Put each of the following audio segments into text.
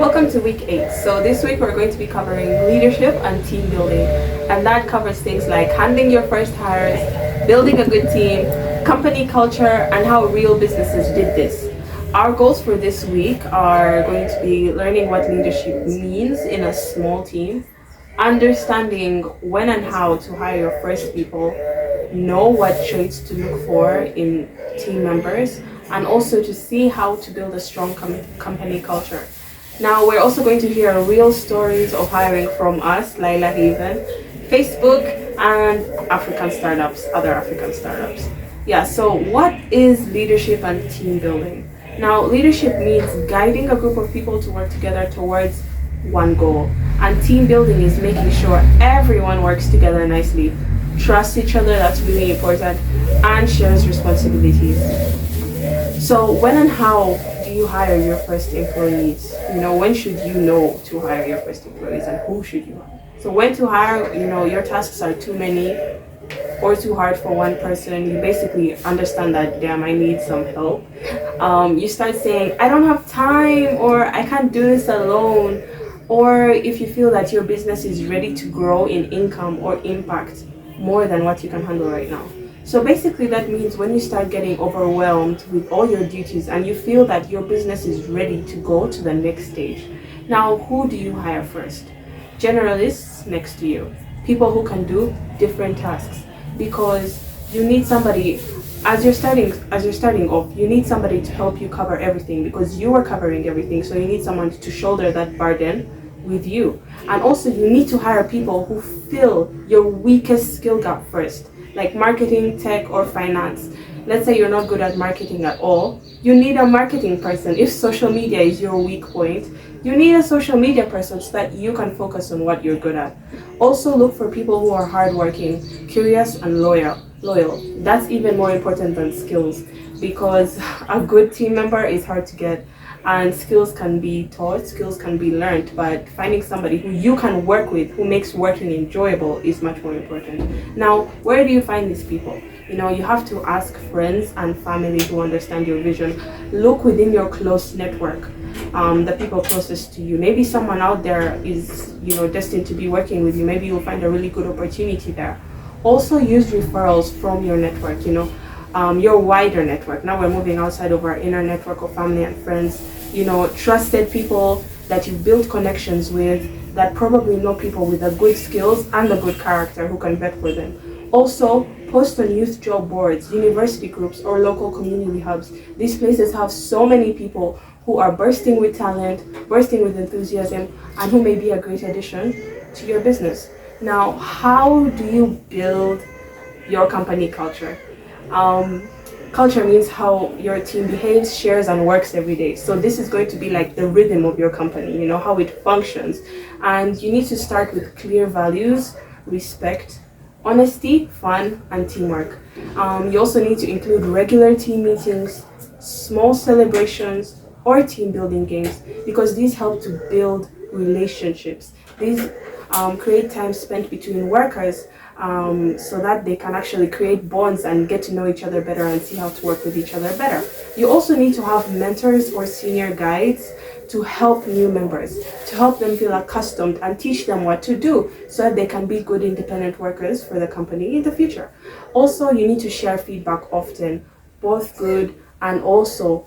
Welcome to week 8. So this week we're going to be covering leadership and team building. And that covers things like handling your first hires, building a good team, company culture, and how real businesses did this. Our goals for this week are going to be learning what leadership means in a small team, understanding when and how to hire your first people, know what traits to look for in team members, and also to see how to build a strong company culture. Now, we're also going to hear real stories of hiring from us, Lila Haven, Facebook, and other African startups. Yeah, so what is leadership and team building? Now, leadership means guiding a group of people to work together towards one goal. And team building is making sure everyone works together nicely, trusts each other, that's really important, and shares responsibilities. So when and how do you hire your first employees? When should you know to hire your first employees and who should you hire? So when to hire, your tasks are too many or too hard for one person, you basically understand that, damn, I need some help. You start saying, I don't have time, or I can't do this alone. Or if you feel that your business is ready to grow in income or impact more than what you can handle right now. So basically that means when you start getting overwhelmed with all your duties and you feel that your business is ready to go to the next stage. Now, who do you hire first? Generalists next to you. People who can do different tasks, because you need somebody as you're starting off, you need somebody to help you cover everything, because you are covering everything, so you need someone to shoulder that burden with you. And also you need to hire people who fill your weakest skill gap first, like marketing, tech, or finance. Let's say you're not good at marketing at all. You need a marketing person. If social media is your weak point, you need a social media person so that you can focus on what you're good at. Also look for people who are hardworking, curious, and loyal. That's even more important than skills, because a good team member is hard to get, and skills can be taught, skills can be learned, but finding somebody who you can work with, who makes working enjoyable, is much more important. Now, where do you find these people? You have to ask friends and family who understand your vision. Look within your close network, the people closest to you. Maybe someone out there is, destined to be working with you. Maybe you'll find a really good opportunity there. Also use referrals from your network, your wider network. Now we're moving outside of our inner network of family and friends. Trusted people that you build connections with, that probably know people with the good skills and the good character who can vet for them. Also, post on youth job boards, university groups, or local community hubs. These places have so many people who are bursting with talent, bursting with enthusiasm, and who may be a great addition to your business. Now, how do you build your company culture? Culture means how your team behaves, shares, and works every day. So this is going to be like the rhythm of your company, how it functions. And you need to start with clear values, respect, honesty, fun, and teamwork. You also need to include regular team meetings, small celebrations, or team building games, because these help to build relationships. These create time spent between workers, so that they can actually create bonds and get to know each other better and see how to work with each other better. You also need to have mentors or senior guides to help new members, to help them feel accustomed and teach them what to do so that they can be good independent workers for the company in the future. Also, you need to share feedback often, both good and also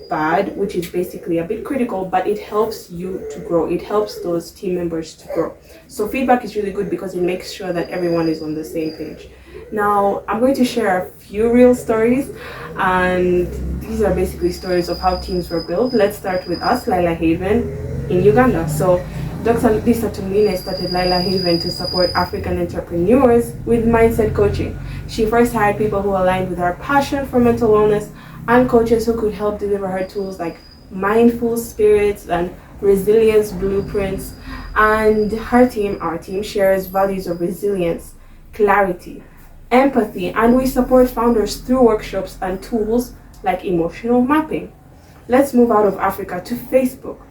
bad, which is basically a bit critical, but it helps you to grow. It helps those team members to grow. So feedback is really good because it makes sure that everyone is on the same page. Now, I'm going to share a few real stories, and these are basically stories of how teams were built. Let's start with us, Lila Haven, in Uganda. So Dr. Lisa Tumine started Lila Haven to support African entrepreneurs with mindset coaching. She first hired people who aligned with her passion for mental wellness and coaches who could help deliver her tools like mindful spirits and resilience blueprints. And our team shares values of resilience, clarity, empathy, and we support founders through workshops and tools like emotional mapping. Let's move out of Africa to Facebook,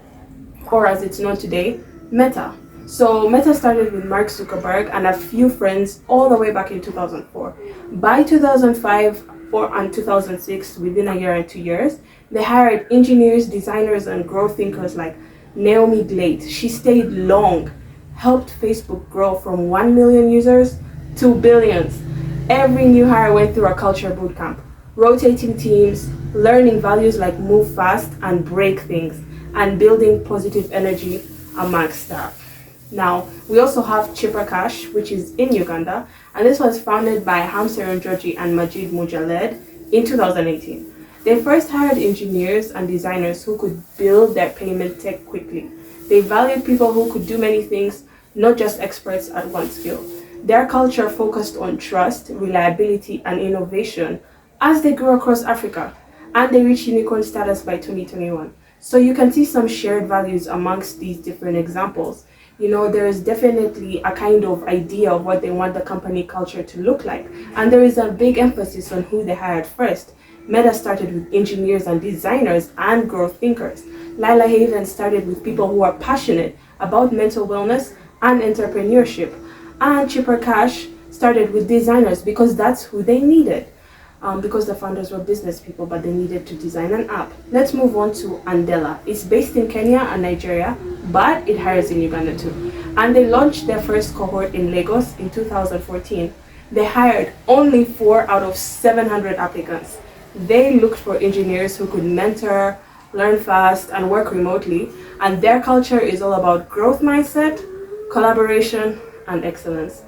or as it's known today, Meta. So Meta started with Mark Zuckerberg and a few friends all the way back in 2004. By 2005 and 2006, within a year and 2 years, they hired engineers, designers, and growth thinkers like Naomi Glade, she stayed long, helped Facebook grow from 1 million users to billions. Every new hire went through a culture bootcamp, rotating teams, learning values like move fast and break things, and building positive energy amongst staff. Now, we also have Chipper Cash, which is in Uganda, and this was founded by Hamseron Georgi and Majid Mujaled in 2018. They first hired engineers and designers who could build their payment tech quickly. They valued people who could do many things, not just experts at one skill. Their culture focused on trust, reliability, and innovation as they grew across Africa, and they reached unicorn status by 2021. So you can see some shared values amongst these different examples. There is definitely a kind of idea of what they want the company culture to look like, and there is a big emphasis on who they hired first. Meta started with engineers and designers and growth thinkers. Lila Haven started with people who are passionate about mental wellness and entrepreneurship. And Chipper Cash started with designers because that's who they needed. Because the founders were business people, but they needed to design an app. Let's move on to Andela. It's based in Kenya and Nigeria, but it hires in Uganda too. And they launched their first cohort in Lagos in 2014. They hired only 4 out of 700 applicants. They looked for engineers who could mentor, learn fast, and work remotely. And their culture is all about growth mindset, collaboration, and excellence.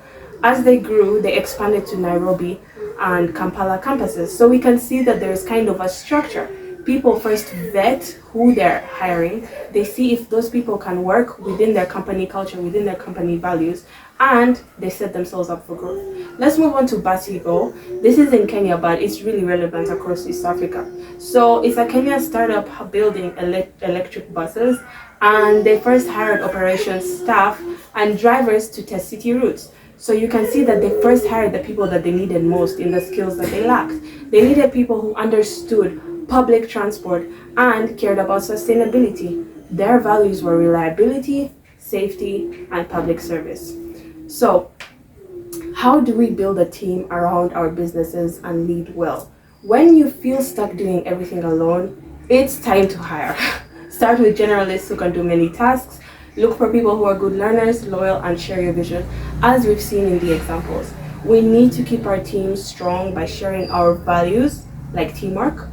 As they grew, they expanded to Nairobi and Kampala campuses. So we can see that there's kind of a structure. People first vet who they're hiring. They see if those people can work within their company culture, within their company values, and they set themselves up for growth. Let's move on to Basigo. This is in Kenya, but it's really relevant across East Africa. So it's a Kenyan startup building electric buses, and they first hired operations staff and drivers to test city routes. So you can see that they first hired the people that they needed most in the skills that they lacked. They needed people who understood public transport and cared about sustainability. Their values were reliability, safety, and public service. So, how do we build a team around our businesses and lead well? When you feel stuck doing everything alone, it's time to hire. Start with generalists who can do many tasks. Look for people who are good learners, loyal, and share your vision, as we've seen in the examples. We need to keep our teams strong by sharing our values, like teamwork,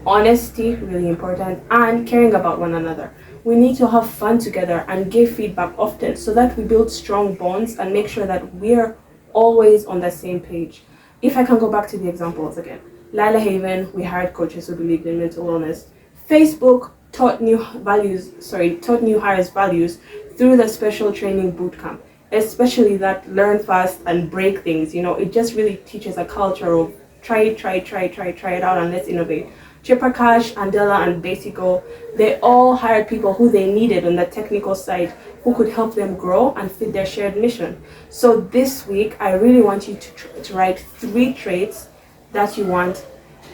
honesty, really important, and caring about one another. We need to have fun together and give feedback often so that we build strong bonds and make sure that we're always on the same page. If I can go back to the examples again. Lila Haven, we hired coaches who believed in mental wellness. Facebook taught new hires values through the special training bootcamp, especially that learn fast and break things. It just really teaches a culture of try it out and let's innovate. Chipper Cash, Andela, and Basigo, they all hired people who they needed on the technical side who could help them grow and fit their shared mission. So this week, I really want you to write 3 traits that you want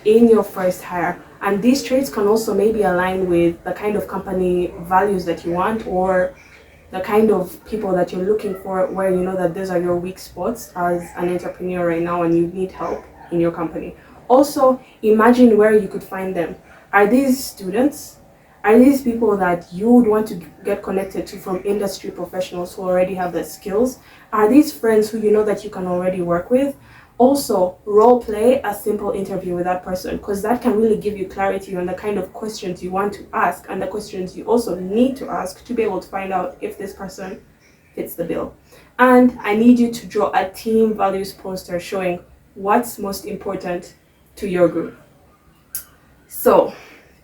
in your first hire. And these traits can also maybe align with the kind of company values that you want or the kind of people that you're looking for, where you know that those are your weak spots as an entrepreneur right now and you need help in your company. Also, imagine where you could find them. Are these students? Are these people that you would want to get connected to from industry professionals who already have the skills? Are these friends who you know that you can already work with? Also, role play a simple interview with that person, because that can really give you clarity on the kind of questions you want to ask and the questions you also need to ask to be able to find out if this person fits the bill. And I need you to draw a team values poster showing what's most important to your group. So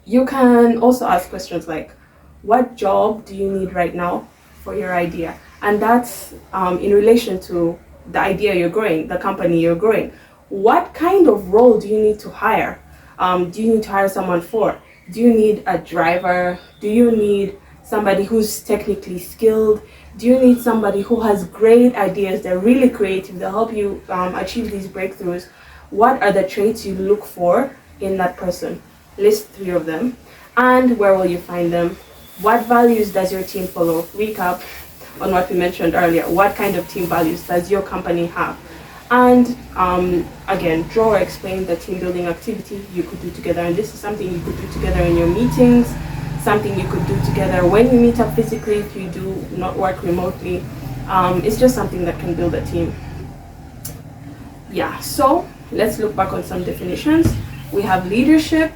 you can also ask questions like, what job do you need right now for your idea? And that's in relation to the idea you're growing, the company you're growing. What kind of role do you need to hire? Do you need to hire someone for? Do you need a driver? Do you need somebody who's technically skilled? Do you need somebody who has great ideas, they're really creative, they'll help you achieve these breakthroughs? What are the traits you look for in that person? List 3 of them. And where will you find them? What values does your team follow? Recap on what we mentioned earlier. What kind of team values does your company have? And again, draw or explain the team building activity you could do together. And this is something you could do together in your meetings, something you could do together when you meet up physically, if you do not work remotely. It's just something that can build a team. Yeah, so let's look back on some definitions. We have leadership,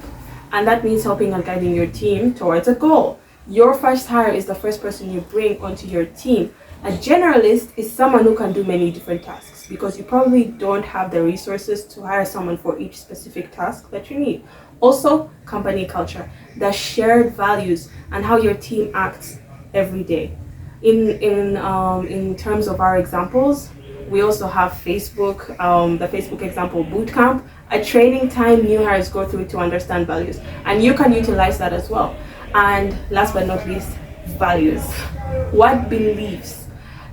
and that means helping and guiding your team towards a goal. Your first hire is the first person you bring onto your team. A generalist is someone who can do many different tasks, because you probably don't have the resources to hire someone for each specific task that you need. Also, company culture, the shared values and how your team acts every day. In terms of our examples, we also have Facebook, the Facebook example bootcamp, a training time new hires go through to understand values, and you can utilize that as well. And last but not least, values. What beliefs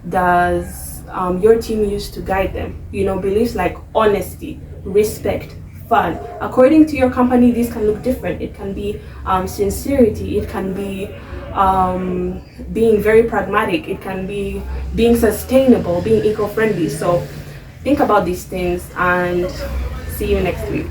does your team use to guide them? Beliefs like honesty, respect, fun. According to your company, these can look different. It can be sincerity, it can be being very pragmatic, it can be being sustainable, being eco-friendly. So think about these things, and see you next week.